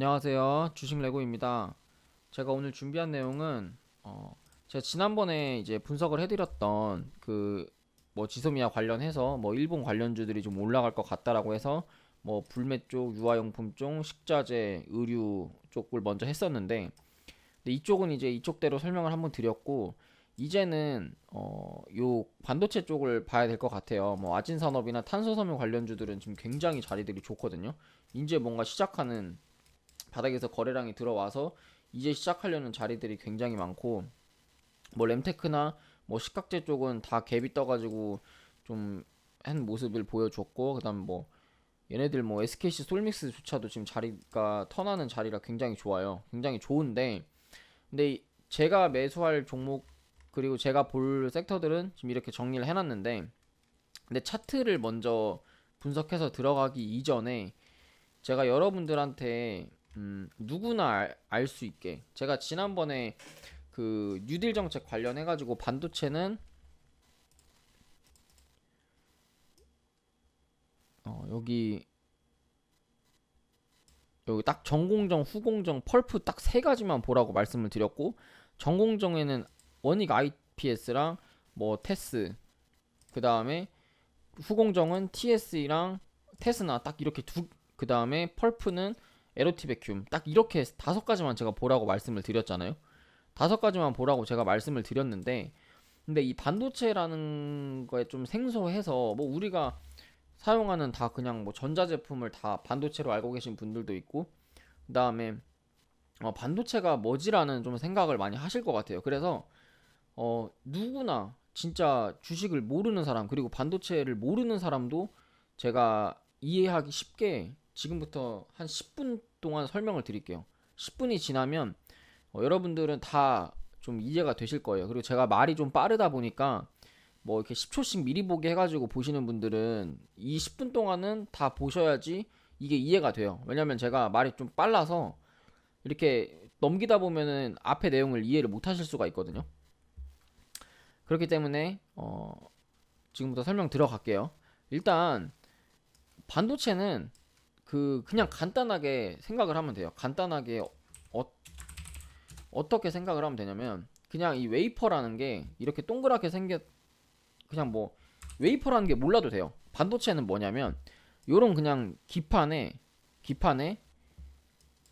안녕하세요. 주식레고입니다. 제가 오늘 준비한 내용은 제가 지난번에 이제 분석을 해드렸던 그 뭐 지소미아 관련해서 뭐 일본 관련주들이 좀 올라갈 것 같다라고 해서 뭐 불매 쪽, 유아용품 쪽, 식자재, 의류 쪽을 먼저 했었는데, 근데 이쪽은 이제 이쪽대로 설명을 한번 드렸고, 이제는 요 반도체 쪽을 봐야 될 것 같아요. 뭐 아진산업이나 탄소섬유 관련주들은 지금 굉장히 자리들이 좋거든요. 이제 뭔가 시작하는 바닥에서 거래량이 들어와서 이제 시작하려는 자리들이 굉장히 많고, 뭐 램테크나 뭐 식각제 쪽은 다 갭이 떠가지고 좀 한 모습을 보여줬고, 그다음 뭐 얘네들 뭐 SKC 솔믹스조차도 지금 자리가 턴하는 자리가 굉장히 좋아요. 굉장히 좋은데, 근데 제가 매수할 종목 그리고 제가 볼 섹터들은 지금 이렇게 정리를 해놨는데, 근데 차트를 먼저 분석해서 들어가기 이전에 제가 여러분들한테 누구나 알 수 있게, 제가 지난번에 그 뉴딜 정책 관련해 가지고 반도체는 여기 딱 전공정, 후공정, 펄프 딱 세 가지만 보라고 말씀을 드렸고, 전공정에는 원익 IPS랑 뭐 테스, 그 다음에 후공정은 TS랑 테스나 딱 이렇게 그 다음에 펄프는 에로티 베큐um 딱 이렇게 다섯 가지만 제가 보라고 말씀을 드렸잖아요. 다섯 가지만 보라고 제가 말씀을 드렸는데, 근데 이 반도체라는 거에 좀 생소해서 뭐 우리가 사용하는 다 그냥 뭐 전자제품을 다 반도체로 알고 계신 분들도 있고, 그 다음에 반도체가 뭐지라는 좀 생각을 많이 하실 것 같아요. 그래서 누구나 진짜 주식을 모르는 사람 그리고 반도체를 모르는 사람도 제가 이해하기 쉽게 지금부터 한 10분 동안 설명을 드릴게요. 10분이 지나면 여러분들은 다 좀 이해가 되실 거예요. 그리고 제가 말이 좀 빠르다 보니까 뭐 이렇게 10초씩 미리 보기 해가지고 보시는 분들은 이 10분 동안은 다 보셔야지 이게 이해가 돼요. 왜냐면 제가 말이 좀 빨라서 이렇게 넘기다 보면은 앞에 내용을 이해를 못 하실 수가 있거든요. 그렇기 때문에 지금부터 설명 들어갈게요. 일단 반도체는 그냥 간단하게 생각을 하면 돼요. 간단하게 어떻게 생각을 하면 되냐면, 그냥 이 웨이퍼라는 게 이렇게 동그랗게 생겼, 그냥 뭐 웨이퍼라는 게 몰라도 돼요. 반도체는 뭐냐면 요런 그냥 기판에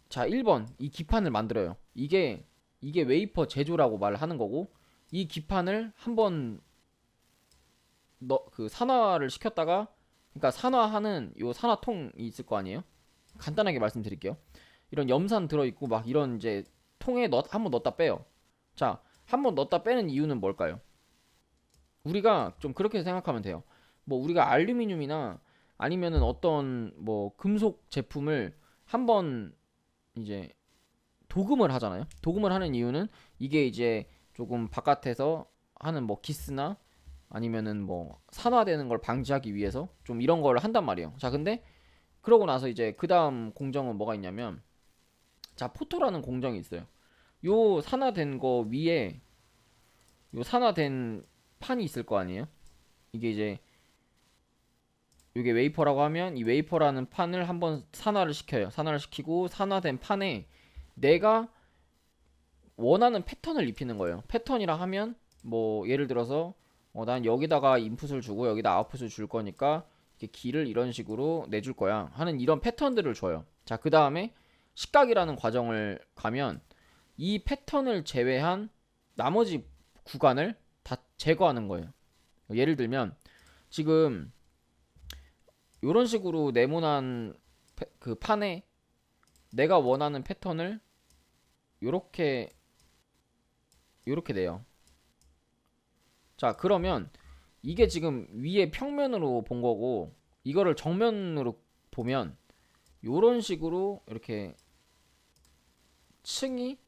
자 1번 이 기판을 만들어요. 이게 웨이퍼 제조라고 말을 하는 거고, 이 기판을 한번 그 산화를 시켰다가, 그러니까 산화하는 요 산화통이 있을 거 아니에요. 간단하게 말씀드릴게요. 이런 염산 들어있고 막 이런 이제 통에 한번 넣었다 빼요. 자, 한번 넣었다 빼는 이유는 뭘까요? 우리가 좀 그렇게 생각하면 돼요. 뭐 우리가 알루미늄이나 아니면은 어떤 뭐 금속 제품을 한번 이제 도금을 하잖아요. 도금을 하는 이유는 이게 이제 조금 바깥에서 하는 뭐 기스나 아니면은 뭐 산화되는 걸 방지하기 위해서 좀 이런 걸 한단 말이에요. 자, 근데 그러고 나서 이제 그 다음 공정은 뭐가 있냐면, 자, 포토라는 공정이 있어요. 요 산화된 거 위에 요 산화된 판이 있을 거 아니에요. 이게 이제 이게 웨이퍼라고 하면 이 웨이퍼라는 판을 한번 산화를 시켜요. 산화를 시키고 산화된 판에 내가 원하는 패턴을 입히는 거예요. 패턴이라 하면 뭐 예를 들어서 난 여기다가 인풋을 주고 여기다 아웃풋을 줄 거니까 이렇게 길을 이런 식으로 내줄 거야 하는 이런 패턴들을 줘요. 자, 그 다음에 식각이라는 과정을 가면 이 패턴을 제외한 나머지 구간을 다 제거하는 거예요. 예를 들면 지금 이런 식으로 네모난 그 판에 내가 원하는 패턴을 요렇게 요렇게 내요. 자, 그러면 이게 지금 위에 평면으로 본 거고, 이거를 정면으로 보면 요런 식으로 이렇게 층이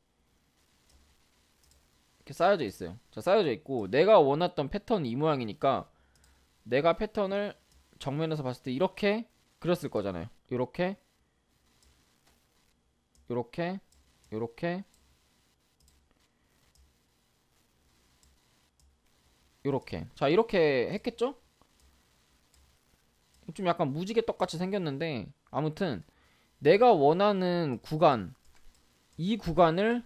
이렇게 쌓여져 있어요. 자, 쌓여져 있고 내가 원했던 패턴이 이 모양이니까 내가 패턴을 정면에서 봤을 때 이렇게 그렸을 거잖아요. 요렇게 요렇게 요렇게 요렇게. 자, 이렇게 했겠죠? 좀 약간 무지개 떡같이 생겼는데, 아무튼 내가 원하는 구간, 이 구간을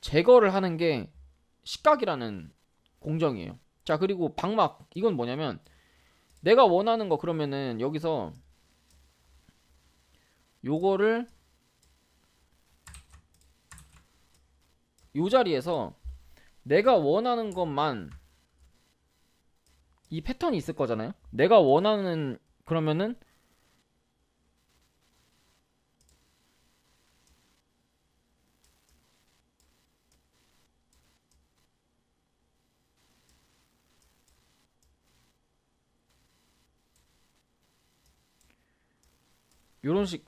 제거를 하는 게 식각이라는 공정이에요. 자, 그리고 방막, 이건 뭐냐면 내가 원하는 거 그러면은 여기서 요거를 요 자리에서 내가 원하는 것만 이 패턴이 있을 거잖아요. 내가 원하는 그러면은 요런 식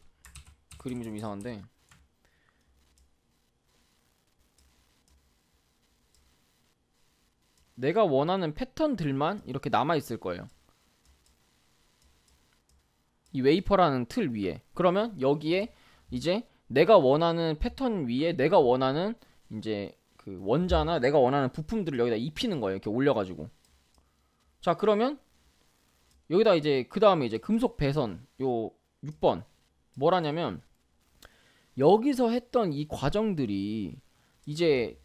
그림이 좀 이상한데 내가 원하는 패턴들만 이렇게 남아 있을 거예요. 이 웨이퍼라는 틀 위에. 그러면 여기에 이제 내가 원하는 패턴 위에 내가 원하는 이제 그 원자나 내가 원하는 부품들을 여기다 입히는 거예요. 이렇게 올려가지고. 자, 그러면 여기다 이제 그 다음에 이제 금속 배선 요 6번 뭐라냐면 여기서 했던 이 과정들이 이제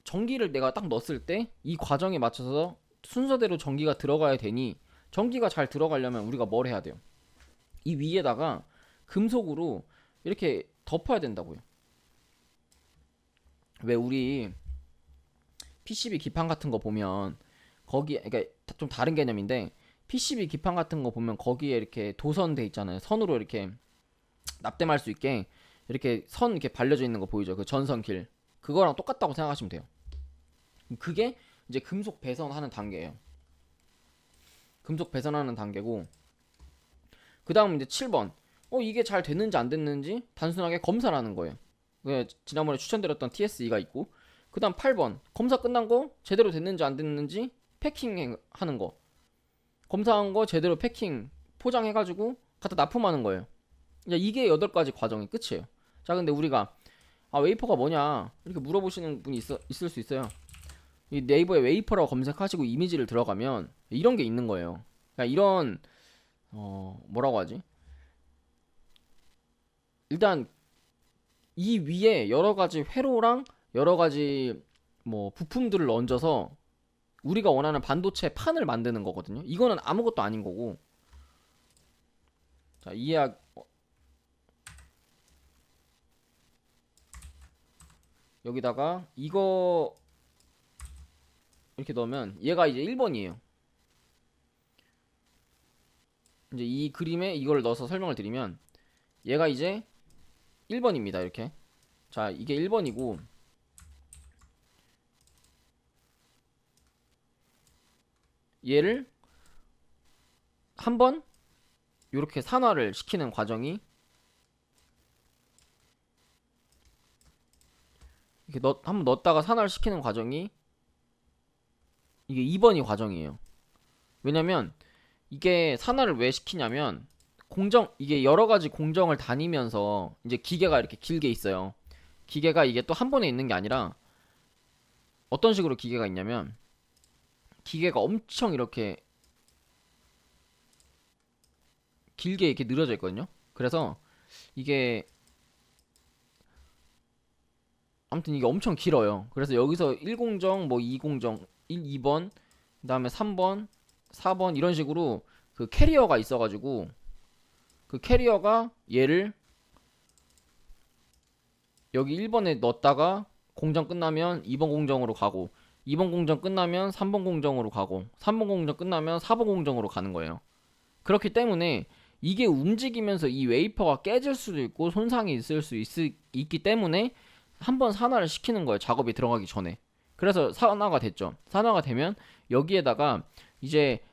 전기를 내가 딱 넣었을 때 이 과정에 맞춰서 순서대로 전기가 들어가야 되니 전기가 잘 들어가려면 우리가 뭘 해야 돼요? 이 위에다가 금속으로 이렇게 덮어야 된다고요. 왜 우리 PCB 기판 같은 거 보면 거기에 그러니까 좀 다른 개념인데 PCB 기판 같은 거 보면 거기에 이렇게 도선돼 있잖아요. 선으로 이렇게 납땜할 수 있게 이렇게 선 이렇게 발려져 있는 거 보이죠? 그 전선 길. 그거랑 똑같다고 생각하시면 돼요. 그게 이제 금속 배선하는 단계예요. 금속 배선하는 단계고 그 다음 이제 7번 이게 잘 됐는지 안 됐는지 단순하게 검사를 하는 거예요. 지난번에 추천드렸던 TSE가 있고 그 다음 8번 검사 끝난 거 제대로 됐는지 안 됐는지 패킹 하는 거 검사한 거 제대로 패킹 포장해가지고 갖다 납품하는 거예요. 이게 8가지 과정이 끝이에요. 자, 근데 우리가 웨이퍼가 뭐냐 이렇게 물어보시는 분이 있을 수 있어요. 이 네이버에 웨이퍼라고 검색하시고 이미지를 들어가면 이런 게 있는 거예요. 그러니까 이런 뭐라고 하지? 일단 이 위에 여러 가지 회로랑 여러 가지 뭐 부품들을 얹어서 우리가 원하는 반도체 판을 만드는 거거든요. 이거는 아무것도 아닌 거고. 자, 여기다가 이거 이렇게 넣으면 얘가 이제 1번이에요. 이제 이 그림에 이걸 넣어서 설명을 드리면 얘가 이제 1번입니다. 이렇게. 자, 이게 1번이고 얘를 한번 이렇게 산화를 시키는 과정이 이렇게 한번 넣었다가 산화를 시키는 과정이 이게 2번이 과정이에요. 왜냐면 이게 산화를 왜 시키냐면 이게 여러 가지 공정을 다니면서 이제 기계가 이렇게 길게 있어요. 기계가 이게 또 한 번에 있는 게 아니라 어떤 식으로 기계가 있냐면 기계가 엄청 이렇게 길게 이렇게 늘어져 있거든요. 그래서 이게 아무튼 이게 엄청 길어요. 그래서 여기서 1공정, 뭐 2공정, 1, 2번, 그 다음에 3번, 4번 이런 식으로 그 캐리어가 있어가지고 그 캐리어가 얘를 여기 1번에 넣었다가 공정 끝나면 2번 공정으로 가고 2번 공정 끝나면 3번 공정으로 가고 3번 공정 끝나면 4번 공정으로 가는 거예요. 그렇기 때문에 이게 움직이면서 이 웨이퍼가 깨질 수도 있고 손상이 있을 수 있기 때문에 한번 산화를 시키는 거예요. 작업이 들어가기 전에. 그래서 산화가 됐죠. 산화가 되면 여기에다가 이제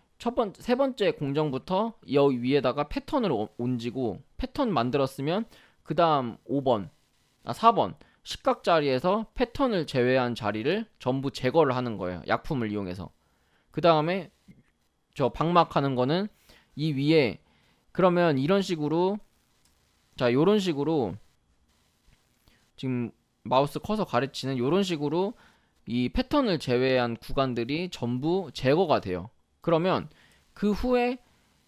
세 번째 공정부터 여기 위에다가 패턴을 얹고 패턴 만들었으면 그 다음 4번 식각 자리에서 패턴을 제외한 자리를 전부 제거를 하는 거예요. 약품을 이용해서. 그 다음에 저 방막하는 거는 이 위에 그러면 이런 식으로 자 요런 식으로 지금 마우스 커서 가르치는 요런 식으로 이 패턴을 제외한 구간들이 전부 제거가 돼요. 그러면 그 후에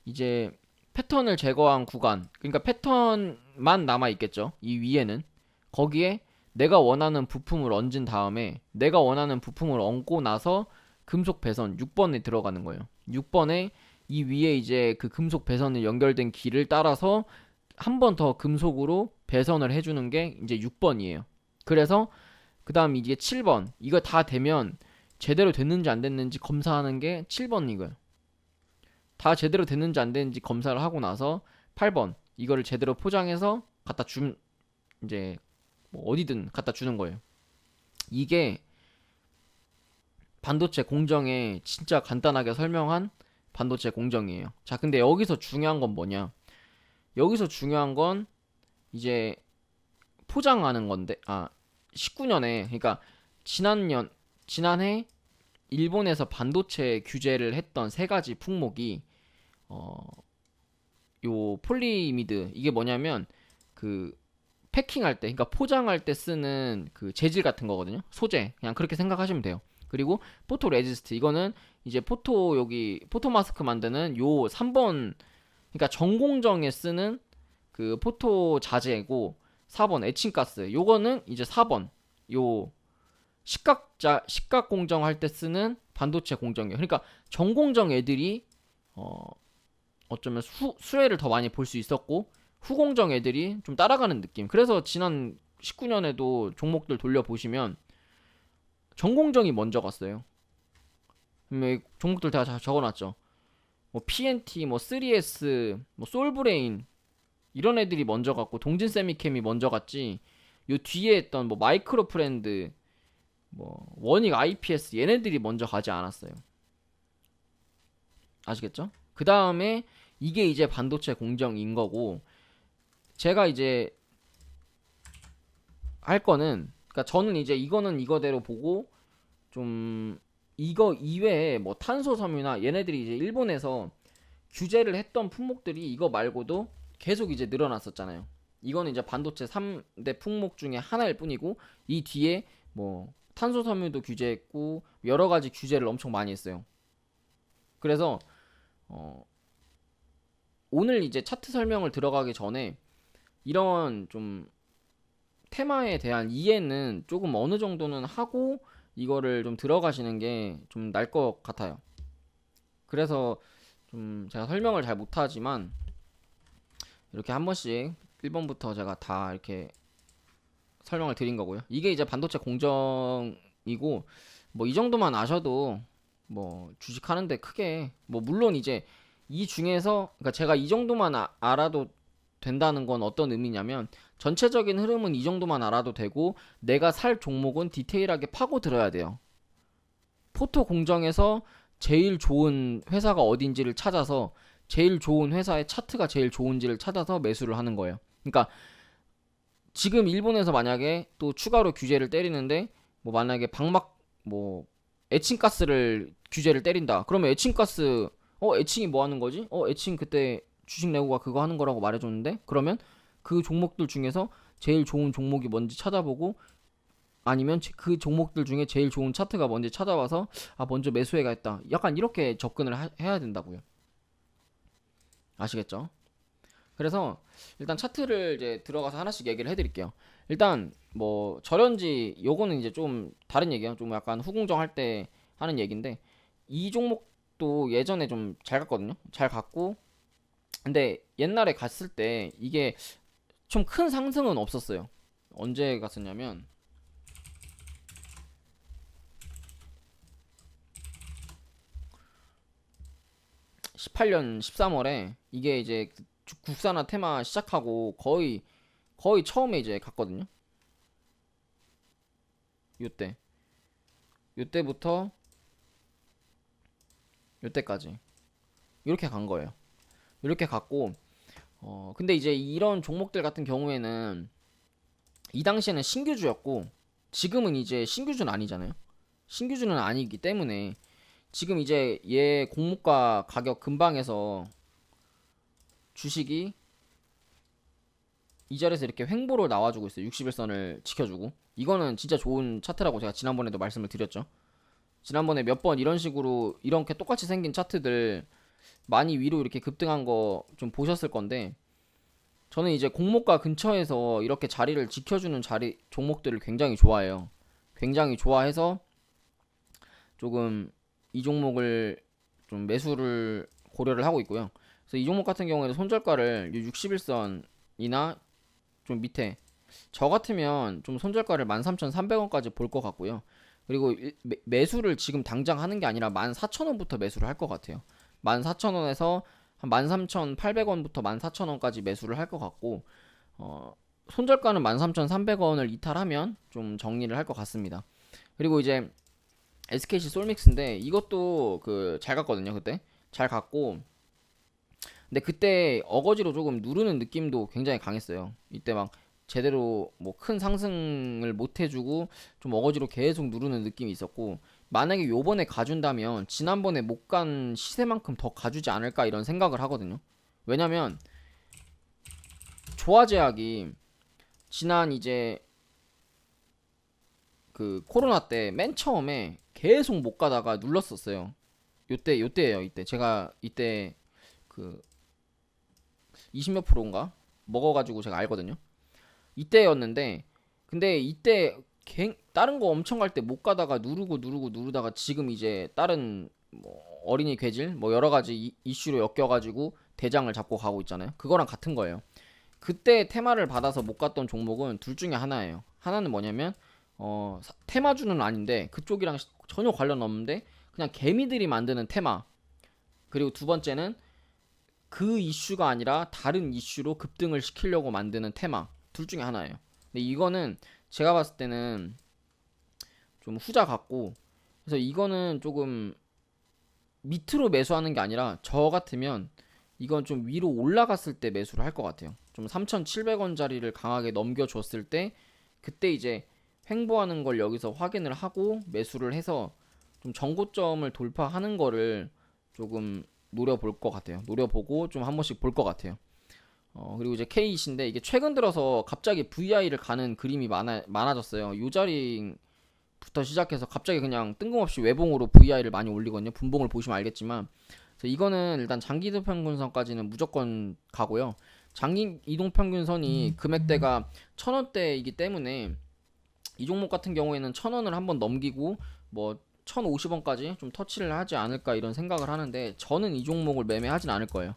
이제 패턴을 제거한 구간, 그러니까 패턴만 남아 있겠죠. 이 위에는 거기에 내가 원하는 부품을 얹은 다음에 내가 원하는 부품을 얹고 나서 금속 배선 6번에 들어가는 거예요. 6번에 이 위에 이제 그 금속 배선을 연결된 길을 따라서 한 번 더 금속으로 배선을 해주는 게 이제 6번이에요. 그래서 그 다음 이게 7번. 이거 다 되면 제대로 됐는지 안 됐는지 검사하는 게 7번 이거예요. 다 제대로 됐는지 안 됐는지 검사를 하고 나서 8번. 이거를 제대로 포장해서 갖다 준, 이제 뭐 어디든 갖다 주는 거예요. 이게 반도체 공정에 진짜 간단하게 설명한 반도체 공정이에요. 자, 근데 여기서 중요한 건 뭐냐? 여기서 중요한 건 이제 포장하는 건데, 19년에, 그러니까 지난해 일본에서 반도체 규제를 했던 세 가지 품목이, 요 폴리미드, 이게 뭐냐면, 그, 패킹할 때, 그러니까 포장할 때 쓰는 그 재질 같은 거거든요. 소재. 그냥 그렇게 생각하시면 돼요. 그리고 포토 레지스트, 이거는 이제 포토 마스크 만드는 요 3번, 그러니까 전공정에 쓰는 그 포토 자재고, 4번 에칭가스, 요거는 이제 4번 요 식각 공정 할 때 쓰는 반도체 공정이에요. 그러니까 전공정 애들이 어쩌면 수혜를 더 많이 볼 수 있었고, 후공정 애들이 좀 따라가는 느낌. 그래서 지난 19년에도 종목들 돌려보시면 전공정이 먼저 갔어요. 종목들 다 적어놨죠. 뭐 PNT, 뭐 3S, 뭐 솔브레인, 이런 애들이 먼저 갔고, 동진 세미캠이 먼저 갔지, 요 뒤에 했던 뭐 마이크로 프렌드, 뭐 원익 IPS, 얘네들이 먼저 가지 않았어요. 아시겠죠? 그 다음에 이게 이제 반도체 공정인 거고, 제가 이제 할 거는, 그러니까 저는 이제 이거는 이거대로 보고, 좀 이거 이외에 뭐 탄소 섬유나 얘네들이 이제 일본에서 규제를 했던 품목들이 이거 말고도 계속 이제 늘어났었잖아요. 이거는 이제 반도체 3대 품목 중에 하나일 뿐이고, 이 뒤에 뭐 탄소 섬유도 규제했고 여러 가지 규제를 엄청 많이 했어요. 그래서 오늘 이제 차트 설명을 들어가기 전에 이런 좀 테마에 대한 이해는 조금 어느 정도는 하고 이거를 좀 들어가시는 게 좀 날 것 같아요. 그래서 좀 제가 설명을 잘 못하지만 이렇게 한 번씩 1번부터 제가 다 이렇게 설명을 드린 거고요. 이게 이제 반도체 공정이고, 뭐 이 정도만 아셔도 뭐 주식하는데 크게, 뭐 물론 이제 이 중에서, 그러니까 제가 이 정도만 알아도 된다는 건 어떤 의미냐면, 전체적인 흐름은 이 정도만 알아도 되고 내가 살 종목은 디테일하게 파고 들어야 돼요. 포토 공정에서 제일 좋은 회사가 어딘지를 찾아서, 제일 좋은 회사의 차트가 제일 좋은지를 찾아서 매수를 하는 거예요. 그러니까 지금 일본에서 만약에 또 추가로 규제를 때리는데, 뭐 만약에 방막, 뭐 에칭가스를 규제를 때린다. 그러면 에칭가스, 에칭이 뭐 하는 거지? 에칭 그때 주식 내고가 그거 하는 거라고 말해줬는데, 그러면 그 종목들 중에서 제일 좋은 종목이 뭔지 찾아보고, 아니면 그 종목들 중에 제일 좋은 차트가 뭔지 찾아봐서 먼저 매수해야겠다. 약간 이렇게 접근을 해야 된다고요. 아시겠죠? 그래서 일단 차트를 이제 들어가서 하나씩 얘기를 해드릴게요. 일단 뭐 절연지, 요거는 이제 좀 다른 얘기예요. 좀 약간 후공정 할 때 하는 얘기인데, 이 종목도 예전에 좀 잘 갔거든요. 잘 갔고, 근데 옛날에 갔을 때 이게 좀 큰 상승은 없었어요. 언제 갔었냐면 18년 13월에 이게 이제 국산화 테마 시작하고 거의 처음에 이제 갔거든요. 요때부터 요때까지 이렇게 간 거예요. 이렇게 갔고, 근데 이제 이런 종목들 같은 경우에는 이 당시에는 신규주였고, 지금은 이제 신규주는 아니잖아요. 신규주는 아니기 때문에 지금 이제 얘 공모가 가격 근방에서 주식이 이 자리에서 이렇게 횡보로 나와주고 있어요. 60일선을 지켜주고. 이거는 진짜 좋은 차트라고 제가 지난번에도 말씀을 드렸죠. 지난번에 몇 번 이런 식으로 이렇게 똑같이 생긴 차트들 많이 위로 이렇게 급등한 거 좀 보셨을 건데, 저는 이제 공모가 근처에서 이렇게 자리를 지켜주는 자리 종목들을 굉장히 좋아해요. 굉장히 좋아해서 조금 이 종목을 좀 매수를 고려를 하고 있고요. 그래서 이 종목 같은 경우에는 손절가를 61선이나 좀 밑에, 저 같으면 좀 손절가를 13,300원까지 볼 것 같고요. 그리고 매수를 지금 당장 하는 게 아니라 14,000원부터 매수를 할 것 같아요. 14,000원에서 한 13,800원부터 14,000원까지 매수를 할 것 같고, 손절가는 13,300원을 이탈하면 좀 정리를 할 것 같습니다. 그리고 이제 SKC 솔믹스인데 이것도 그 잘 갔거든요. 그때 잘 갔고, 근데 그때 어거지로 조금 누르는 느낌도 굉장히 강했어요. 이때 막 제대로 뭐 큰 상승을 못 해주고 좀 어거지로 계속 누르는 느낌이 있었고, 만약에 요번에 가준다면 지난번에 못 간 시세만큼 더 가주지 않을까 이런 생각을 하거든요. 왜냐면 조화제약이 지난 이제 그 코로나 때 맨 처음에 계속 못 가다가 눌렀었어요. 요때예요. 이때 제가 이때 그 20몇 프로인가 먹어가지고 제가 알거든요. 이때였는데, 근데 이때 다른 거 엄청 갈 때 못 가다가 누르다가 지금 이제 다른 뭐 어린이 괴질 뭐 여러 가지 이슈로 엮여가지고 대장을 잡고 가고 있잖아요. 그거랑 같은 거예요. 그때 테마를 받아서 못 갔던 종목은 둘 중에 하나예요. 하나는 뭐냐면 테마주는 아닌데 그쪽이랑 전혀 관련 없는데 그냥 개미들이 만드는 테마. 그리고 두 번째는 그 이슈가 아니라 다른 이슈로 급등을 시키려고 만드는 테마. 둘 중에 하나예요. 근데 이거는 제가 봤을 때는 좀 후자 같고, 그래서 이거는 조금 밑으로 매수하는 게 아니라 저 같으면 이건 좀 위로 올라갔을 때 매수를 할 것 같아요. 좀 3,700원짜리를 강하게 넘겨줬을 때 그때 이제 횡보하는 걸 여기서 확인을 하고 매수를 해서 좀 정고점을 돌파하는 거를 조금 노려볼 것 같아요. 노려보고 좀 한 번씩 볼 것 같아요. 그리고 이제 K이신데 이게 최근 들어서 갑자기 VI를 가는 그림이 많아졌어요. 요 자리부터 시작해서 갑자기 그냥 뜬금없이 외봉으로 VI를 많이 올리거든요. 분봉을 보시면 알겠지만, 그래서 이거는 일단 장기 이동평균선까지는 무조건 가고요. 장기 이동평균선이 금액대가 1,000원대이기 때문에 이 종목 같은 경우에는 1,000원을 한번 넘기고 뭐 1,050원까지 좀 터치를 하지 않을까 이런 생각을 하는데, 저는 이 종목을 매매하진 않을 거예요.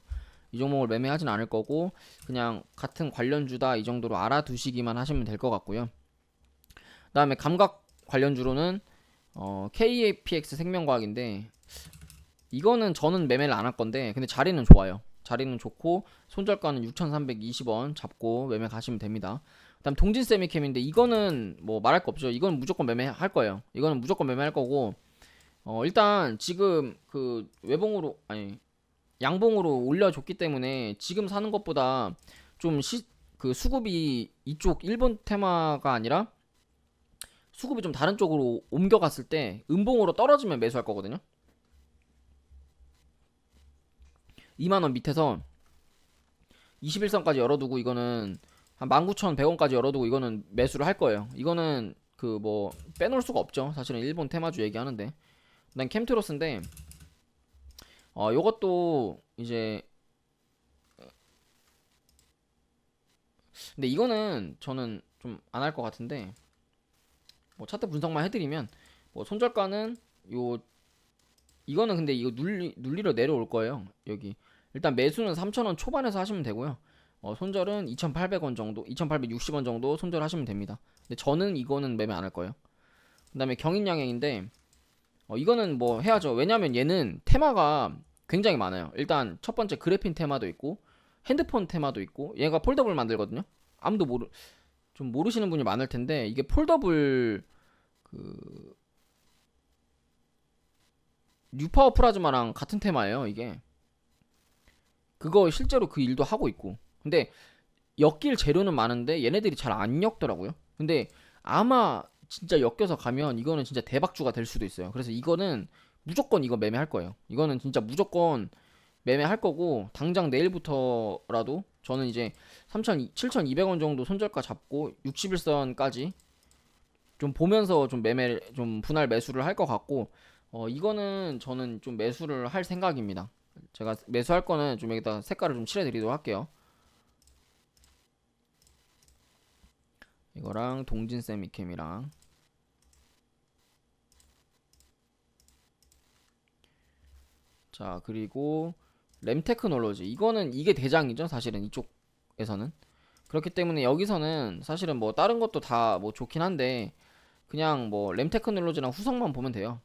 이 종목을 매매하진 않을 거고 그냥 같은 관련주다 이 정도로 알아두시기만 하시면 될 것 같고요. 그 다음에 감각 관련주로는 KAPX 생명과학인데, 이거는 저는 매매를 안 할 건데 근데 자리는 좋아요. 자리는 좋고 손절가는 6,320원 잡고 매매 가시면 됩니다. 그다음 동진 세미캠인데 이거는 뭐 말할 거 없죠. 이건 무조건 매매할 거예요. 이거는 무조건 매매할 거고, 일단 지금 그 외봉으로 아니 양봉으로 올려줬기 때문에 지금 사는 것보다 좀 그 수급이 이쪽 일본 테마가 아니라 수급이 좀 다른 쪽으로 옮겨갔을 때 음봉으로 떨어지면 매수할 거거든요. 2만원 밑에서 21선까지 열어두고 이거는 한 19,100원까지 열어두고 이거는 매수를 할 거예요. 이거는 그 뭐 빼놓을 수가 없죠. 사실은 일본 테마주 얘기하는데. 난 캠트로스인데 요것도 이제, 근데 이거는 저는 좀 안 할 것 같은데, 뭐 차트 분석만 해드리면 뭐 손절가는 요 이거는 근데 이거 눌리러 내려올 거예요. 여기 일단 매수는 3,000원 초반에서 하시면 되고요. 손절은 2,800원 정도, 2,860원 정도 손절하시면 됩니다. 근데 저는 이거는 매매 안 할 거예요. 그다음에 경인양행인데 이거는 뭐 해야죠. 왜냐면 얘는 테마가 굉장히 많아요. 일단 첫 번째 그래핀 테마도 있고 핸드폰 테마도 있고, 얘가 폴더블 만들거든요. 아무도 좀 모르시는 분이 많을 텐데 이게 폴더블 그 뉴파워 플라즈마랑 같은 테마예요. 이게 그거 실제로 그 일도 하고 있고, 근데 엮일 재료는 많은데 얘네들이 잘 안 엮더라고요. 근데 아마 진짜 엮여서 가면 이거는 진짜 대박주가 될 수도 있어요. 그래서 이거는 무조건 이거 매매할 거예요. 이거는 진짜 무조건 매매할 거고, 당장 내일부터라도 저는 이제 7,200원 정도 손절가 잡고 61선까지 좀 보면서 좀 좀 분할 매수를 할 것 같고, 이거는 저는 좀 매수를 할 생각입니다. 제가 매수할 거는 좀 여기다 색깔을 좀 칠해 드리도록 할게요. 이거랑 동진 세미캠이랑. 자, 그리고 램 테크놀로지. 이거는 이게 대장이죠, 사실은 이쪽에서는. 그렇기 때문에 여기서는 사실은 뭐 다른 것도 다 뭐 좋긴 한데 그냥 뭐 램 테크놀로지랑 후성만 보면 돼요.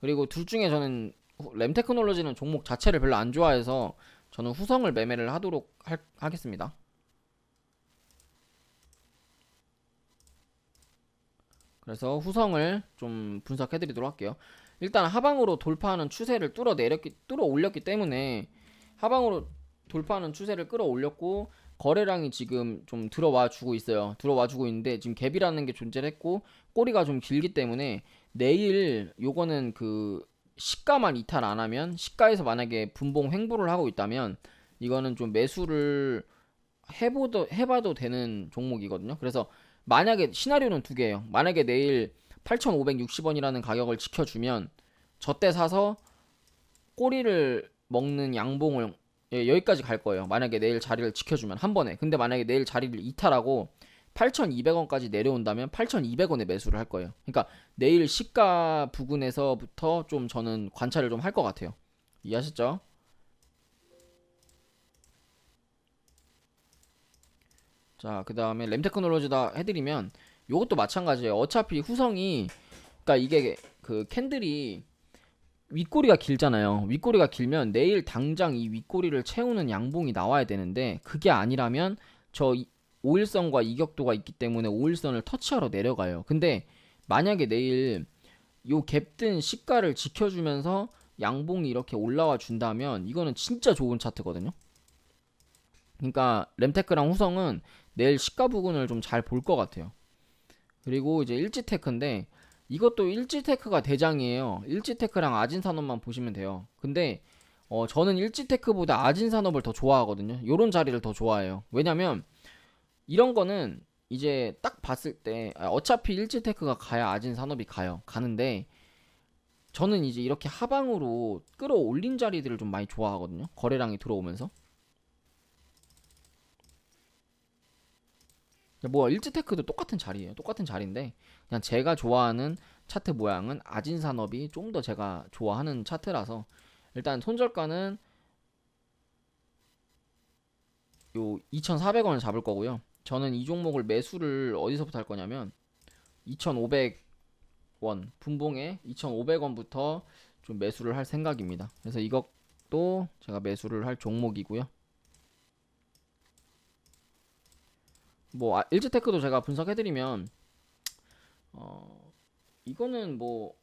그리고 둘 중에 저는 램 테크놀로지는 종목 자체를 별로 안 좋아해서 저는 후성을 매매를 하도록 하겠습니다. 그래서 후성을 좀 분석해 드리도록 할게요. 일단 하방으로 돌파하는 추세를 뚫어 올렸기 때문에 하방으로 돌파하는 추세를 끌어올렸고 거래량이 지금 좀 들어와 주고 있어요. 들어와 주고 있는데 지금 갭이라는 게 존재를 했고 꼬리가 좀 길기 때문에 내일 요거는 그 시가만 이탈 안 하면 시가에서 만약에 분봉 횡보를 하고 있다면 이거는 좀 매수를 해봐도 되는 종목이거든요. 그래서 만약에 시나리오는 두 개예요. 만약에 내일 8,560원이라는 가격을 지켜주면 저때 사서 꼬리를 먹는 양봉을 여기까지 갈 거예요. 만약에 내일 자리를 지켜주면 한 번에. 근데 만약에 내일 자리를 이탈하고 8,200원까지 내려온다면 8,200원에 매수를 할 거예요. 그러니까 내일 시가 부근에서부터 좀 저는 관찰을 좀 할 것 같아요. 이해하셨죠? 자, 그 다음에 램 테크놀로지다 해드리면 요것도 마찬가지예요. 어차피 후성이 그러니까 이게 그 캔들이 윗꼬리가 길잖아요. 윗꼬리가 길면 내일 당장 이 윗꼬리를 채우는 양봉이 나와야 되는데 그게 아니라면 저 5일선과 이격도가 있기 때문에 5일선을 터치하러 내려가요. 근데 만약에 내일 요 갭든 시가를 지켜주면서 양봉이 이렇게 올라와 준다면 이거는 진짜 좋은 차트거든요. 그러니까 램테크랑 후성은 내일 시가 부근을 좀 잘 볼 것 같아요. 그리고 이제 일지테크인데 이것도 일지테크가 대장이에요. 일지테크랑 아진산업만 보시면 돼요. 근데 저는 일지테크보다 아진산업을 더 좋아하거든요. 요런 자리를 더 좋아해요. 왜냐면 이런 거는 이제 딱 봤을 때 어차피 일지테크가 가야 아진산업이 가는데 저는 이제 이렇게 하방으로 끌어올린 자리들을 좀 많이 좋아하거든요. 거래량이 들어오면서. 뭐 일지테크도 똑같은 자리예요. 똑같은 자리인데 그냥 제가 좋아하는 차트 모양은 아진산업이 좀 더 제가 좋아하는 차트라서 일단 손절가는 요 2,400원을 잡을 거고요. 저는 이 종목을 매수를 어디서부터 할 거냐면 2,500원 분봉에 2,500원부터 좀 매수를 할 생각입니다. 그래서 이것도 제가 매수를 할 종목이고요. 뭐 일지테크도 제가 분석해드리면 이거는 뭐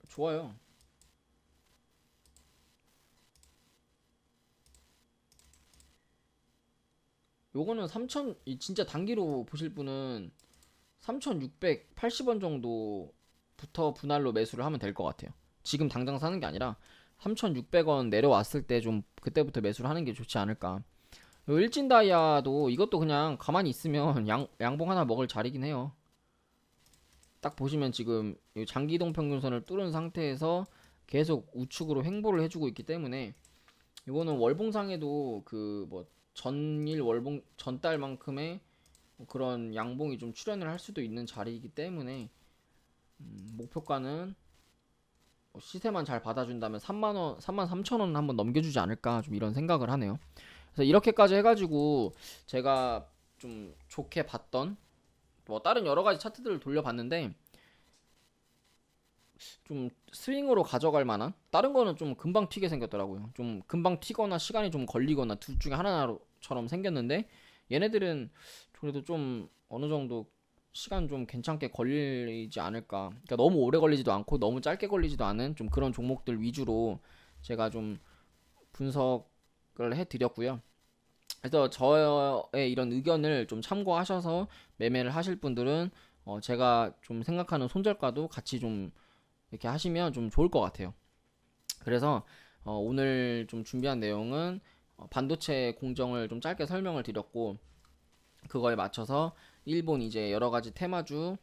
좋아요. 요거는 3천 진짜 단기로 보실 분은 3,680원 정도부터 분할로 매수를 하면 될 것 같아요. 지금 당장 사는 게 아니라 3,600원 내려왔을 때 좀 그때부터 매수를 하는 게 좋지 않을까. 요 일진 다이아도 이것도 그냥 가만히 있으면 양봉 하나 먹을 자리긴 해요. 딱 보시면 지금 이 장기이동 평균선을 뚫은 상태에서 계속 우측으로 횡보를 해주고 있기 때문에 이거는 월봉상에도 그 뭐 전일 월봉 전달만큼의 그런 양봉이 좀 출현을 할 수도 있는 자리이기 때문에 목표가는 시세만 잘 받아준다면 3만원, 3만 3천원 한번 넘겨주지 않을까 좀 이런 생각을 하네요. 그래서 이렇게까지 해가지고 제가 좀 좋게 봤던 뭐 다른 여러 가지 차트들을 돌려봤는데 좀 스윙으로 가져갈 만한 다른 거는 좀 금방 튀게 생겼더라고요. 좀 금방 튀거나 시간이 좀 걸리거나 둘 중에 하나처럼 생겼는데 얘네들은 그래도 좀 어느 정도 시간 좀 괜찮게 걸리지 않을까. 그러니까 너무 오래 걸리지도 않고 너무 짧게 걸리지도 않은 좀 그런 종목들 위주로 제가 좀 분석을 해드렸고요. 그래서 저의 이런 의견을 좀 참고하셔서 매매를 하실 분들은 제가 좀 생각하는 손절가도 같이 좀 이렇게 하시면 좀 좋을 것 같아요. 그래서 오늘 좀 준비한 내용은 반도체 공정을 좀 짧게 설명을 드렸고 그거에 맞춰서 일본 이제 여러 가지 테마주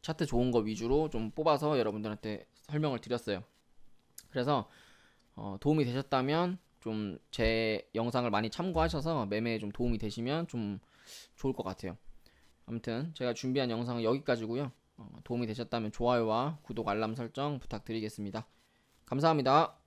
차트 좋은 거 위주로 좀 뽑아서 여러분들한테 설명을 드렸어요. 그래서 도움이 되셨다면 좀 제 영상을 많이 참고하셔서 매매에 좀 도움이 되시면 좀 좋을 것 같아요. 아무튼 제가 준비한 영상은 여기까지고요. 도움이 되셨다면 좋아요와 구독 알람 설정 부탁드리겠습니다. 감사합니다.